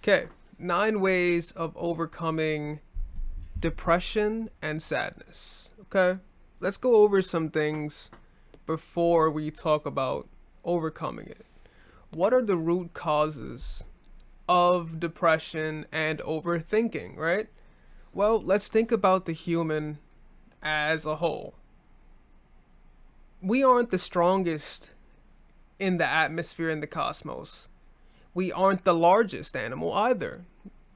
Okay, 9 ways of overcoming depression and sadness. Okay, let's go over some things before we talk about overcoming it. What are the root causes of depression and overthinking, right? Well, let's think about the human as a whole. We aren't the strongest in the atmosphere in the cosmos. We aren't the largest animal either.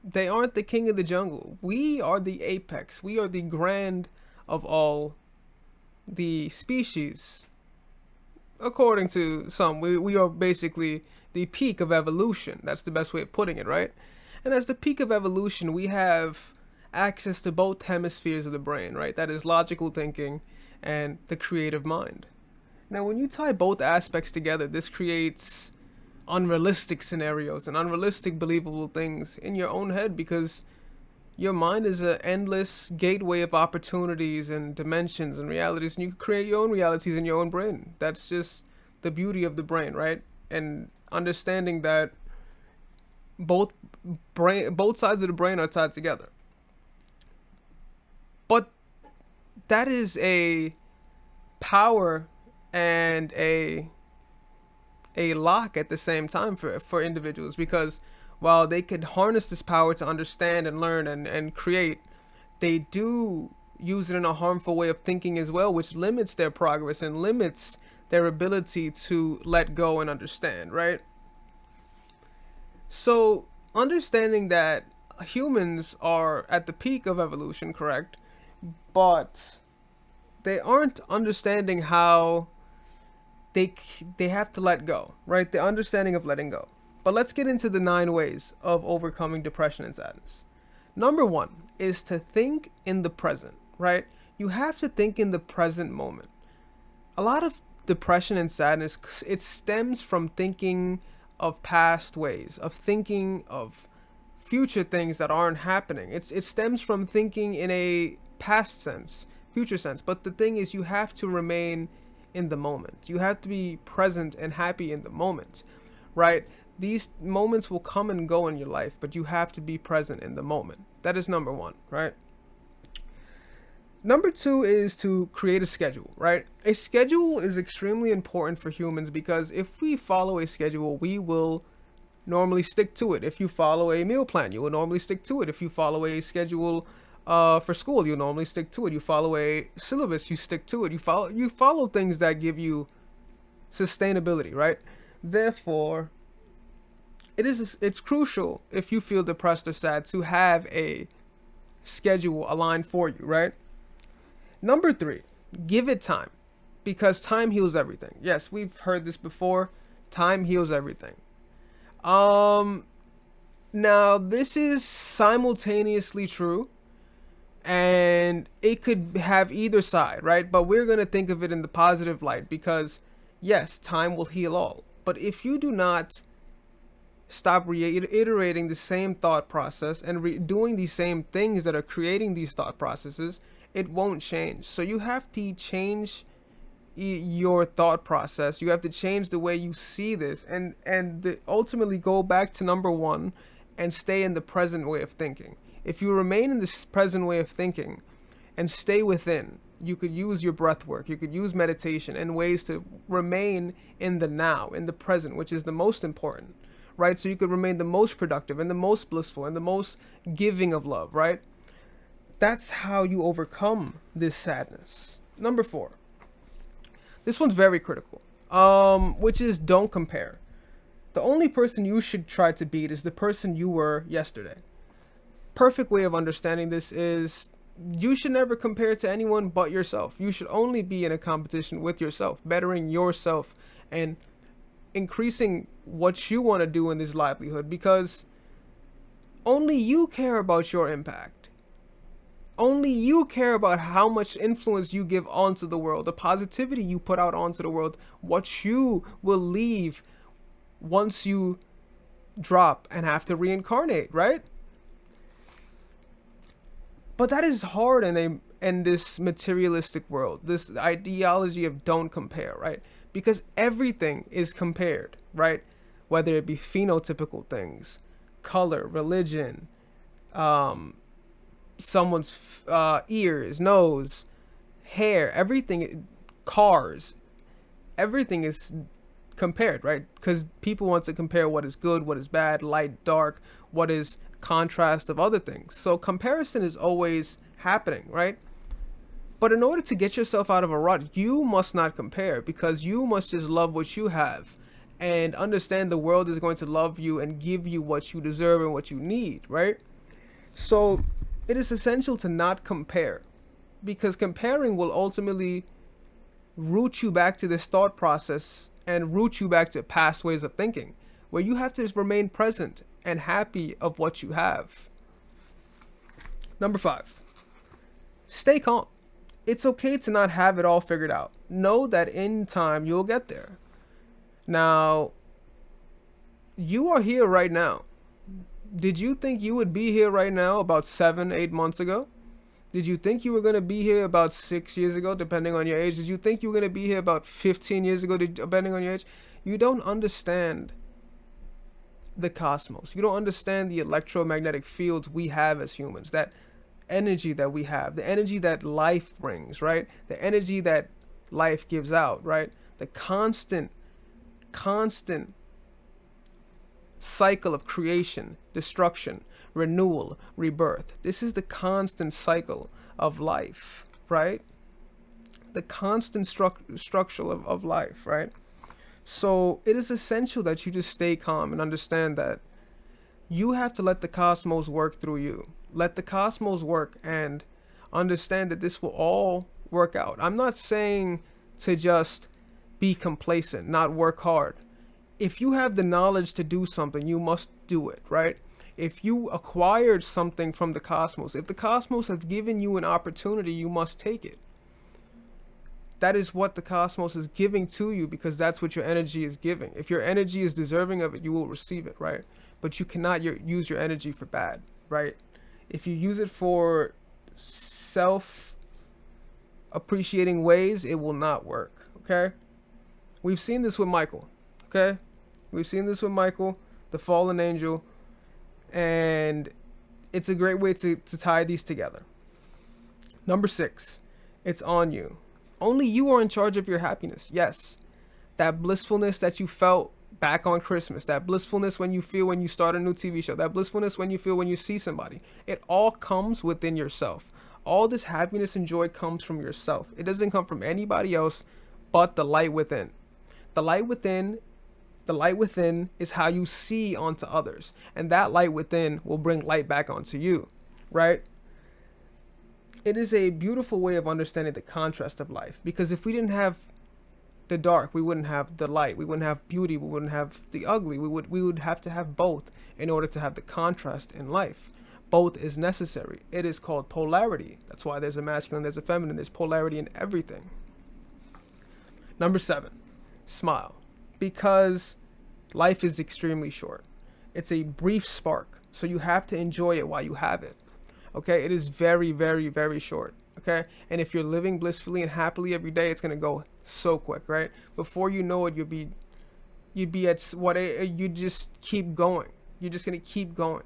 They aren't the king of the jungle. We are the apex. We are the grand of all the species. According to some, we are basically the peak of evolution. That's the best way of putting it, right? And as the peak of evolution, we have access to both hemispheres of the brain, right? That is logical thinking and the creative mind. Now, when you tie both aspects together, this creates unrealistic scenarios and unrealistic believable things in your own head because your mind is an endless gateway of opportunities and dimensions and realities, and you can create your own realities in your own brain. That's just the beauty of the brain, right? And understanding that both both sides of the brain are tied together. But that is a power and a lock at the same time for individuals because while they could harness this power to understand and learn and create, they do use it in a harmful way of thinking as well, which limits their progress and limits their ability to let go and understand, right? So, understanding that humans are at the peak of evolution, correct? But they aren't understanding how they they have to let go, right? The understanding of letting go. But let's get into the 9 ways of overcoming depression and sadness. Number 1 is to think in the present, right? You have to think in the present moment. A lot of depression and sadness, it stems from thinking of past ways, of thinking of future things that aren't happening. It stems from thinking in a past sense, future sense. But the thing is, you have to remain in the moment. You have to be present and happy in the moment, right? These moments will come and go in your life, but you have to be present in the moment. That is number 1, right? Number 2 is to create a schedule, right? A schedule is extremely important for humans because if we follow a schedule, we will normally stick to it. If you follow a meal plan, you will normally stick to it. If you follow a schedule for school, you normally stick to it. You follow a syllabus, you stick to it. You follow things that give you sustainability, right? Therefore, it's crucial if you feel depressed or sad to have a schedule aligned for you, right? Number 3, give it time because time heals everything. Yes, we've heard this before. Time heals everything. Now this is simultaneously true and it could have either side, right? But we're going to think of it in the positive light because yes, time will heal all. But if you do not stop reiterating the same thought process and doing the same things that are creating these thought processes, it won't change. So you have to change your thought process. You have to change the way you see this and ultimately go back to number 1 and stay in the present way of thinking. If you remain in this present way of thinking and stay within, you could use your breath work, you could use meditation and ways to remain in the now, in the present, which is the most important, right? So you could remain the most productive and the most blissful and the most giving of love, right? That's how you overcome this sadness. Number 4. This one's very critical, which is don't compare. The only person you should try to beat is the person you were yesterday. Perfect way of understanding this is you should never compare to anyone but yourself. You should only be in a competition with yourself, bettering yourself and increasing what you want to do in this livelihood because only you care about your impact. Only you care about how much influence you give onto the world, the positivity you put out onto the world, what you will leave once you drop and have to reincarnate, right? But that is hard in this materialistic world, this ideology of don't compare, right? Because everything is compared, right? Whether it be phenotypical things, color, religion, um, someone's ears, nose, hair, everything, cars, everything is compared, right? Because people want to compare what is good, what is bad, light, dark, what is contrast of other things. So comparison is always happening, right? But in order to get yourself out of a rut, you must not compare, because you must just love what you have and understand the world is going to love you and give you what you deserve and what you need, right? So it is essential to not compare, because comparing will ultimately root you back to this thought process and root you back to past ways of thinking, where you have to just remain present and happy of what you have. Number 5, stay calm. It's okay to not have it all figured out. Know that in time you'll get there. Now, you are here right now. Did you think you would be here right now about 7, 8 months ago? Did you think you were going to be here about 6 years ago, depending on your age? Did you think you were going to be here about 15 years ago, depending on your age? You don't understand the cosmos. You don't understand the electromagnetic fields we have as humans, that energy that we have, the energy that life brings, right? The energy that life gives out, right? The constant cycle of creation, destruction, renewal, rebirth. This is the constant cycle of life, right? The constant structure of life, right? So it is essential that you just stay calm and understand that you have to let the cosmos work through you. Let the cosmos work and understand that this will all work out. I'm not saying to just be complacent, not work hard. If you have the knowledge to do something, you must do it, right? If you acquired something from the cosmos, if the cosmos have given you an opportunity, you must take it. That is what the cosmos is giving to you, because that's what your energy is giving. If your energy is deserving of it, you will receive it, right? But you cannot use your energy for bad, right? If you use it for self-appreciating ways, it will not work, okay? We've seen this with Michael, okay? We've seen this with Michael, the fallen angel, and it's a great way to tie these together. Number 6, it's on you. Only you are in charge of your happiness. Yes, that blissfulness that you felt back on Christmas, that blissfulness when you feel when you start a new TV show, that blissfulness when you feel when you see somebody, it all comes within yourself. All this happiness and joy comes from yourself. It doesn't come from anybody else but the light within. The light within is how you see onto others, and that light within will bring light back onto you, right? It is a beautiful way of understanding the contrast of life, because if we didn't have the dark, we wouldn't have the light, we wouldn't have beauty, we wouldn't have the ugly. We would have to have both in order to have the contrast in life. Both is necessary. It is called polarity. That's why there's a masculine, there's a feminine, there's polarity in everything. Number 7, smile, because life is extremely short. It's a brief spark, so you have to enjoy it while you have it. Okay, it is very, very, very short. Okay, and if you're living blissfully and happily every day, it's gonna go so quick, right? Before you know it, you'd be at what you just keep going. You're just gonna keep going.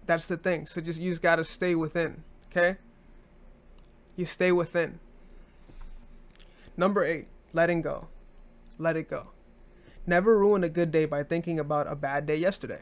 That's the thing. So you just gotta stay within. Okay, you stay within. Number 8, letting go. Let it go. Never ruin a good day by thinking about a bad day yesterday.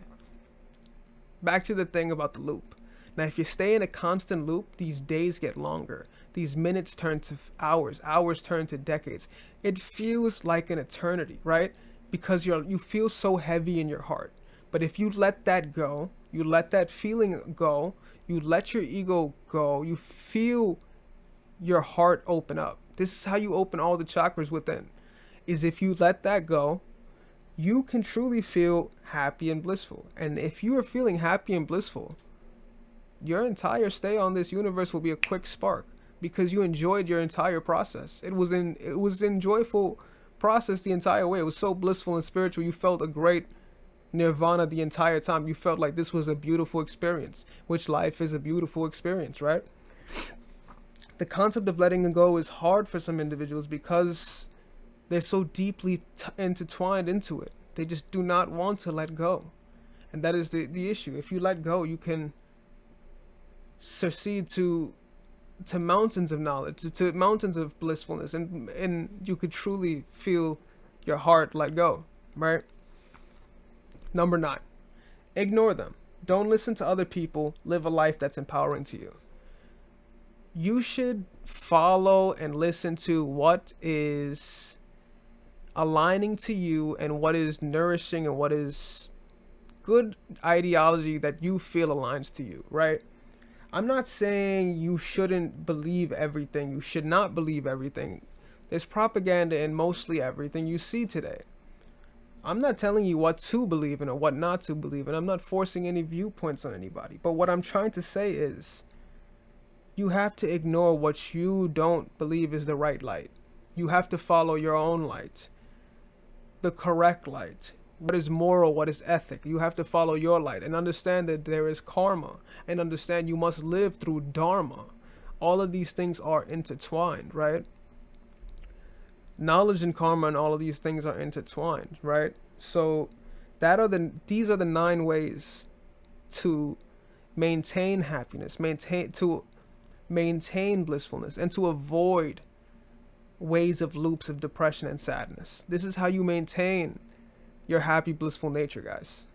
Back to the thing about the loop. Now, if you stay in a constant loop, these days get longer. These minutes turn to hours. Hours turn to decades. It feels like an eternity, right? Because you feel so heavy in your heart. But if you let that go, you let that feeling go, you let your ego go, you feel your heart open up. This is how you open all the chakras within. Is if you let that go, you can truly feel happy and blissful. And if you are feeling happy and blissful, your entire stay on this universe will be a quick spark, because you enjoyed your entire process. It was an joyful process the entire way. It was so blissful and spiritual. You felt a great nirvana the entire time. You felt like this was a beautiful experience, which life is a beautiful experience, right? The concept of letting go is hard for some individuals because they're so deeply intertwined into it. They just do not want to let go. And that is the issue. If you let go, you can succeed to mountains of knowledge, to mountains of blissfulness, and you could truly feel your heart let go, right? Number 9, ignore them. Don't listen to other people. Live a life that's empowering to you. You should follow and listen to what is aligning to you and what is nourishing and what is good ideology that you feel aligns to you, right? I'm not saying you shouldn't believe everything. You should not believe everything. There's propaganda in mostly everything you see today. I'm not telling you what to believe in or what not to believe in. I'm not forcing any viewpoints on anybody. But what I'm trying to say is you have to ignore what you don't believe is the right light. You have to follow your own light, the correct light. What is moral, what is ethic. You have to follow your light and understand that there is karma, and understand you must live through dharma. All of these things are intertwined, right? Knowledge and karma and all of these things are intertwined, right? So these are the 9 ways to maintain happiness, maintain blissfulness, and to avoid ways of loops of depression and sadness. This is how you maintain your happy, blissful nature, guys.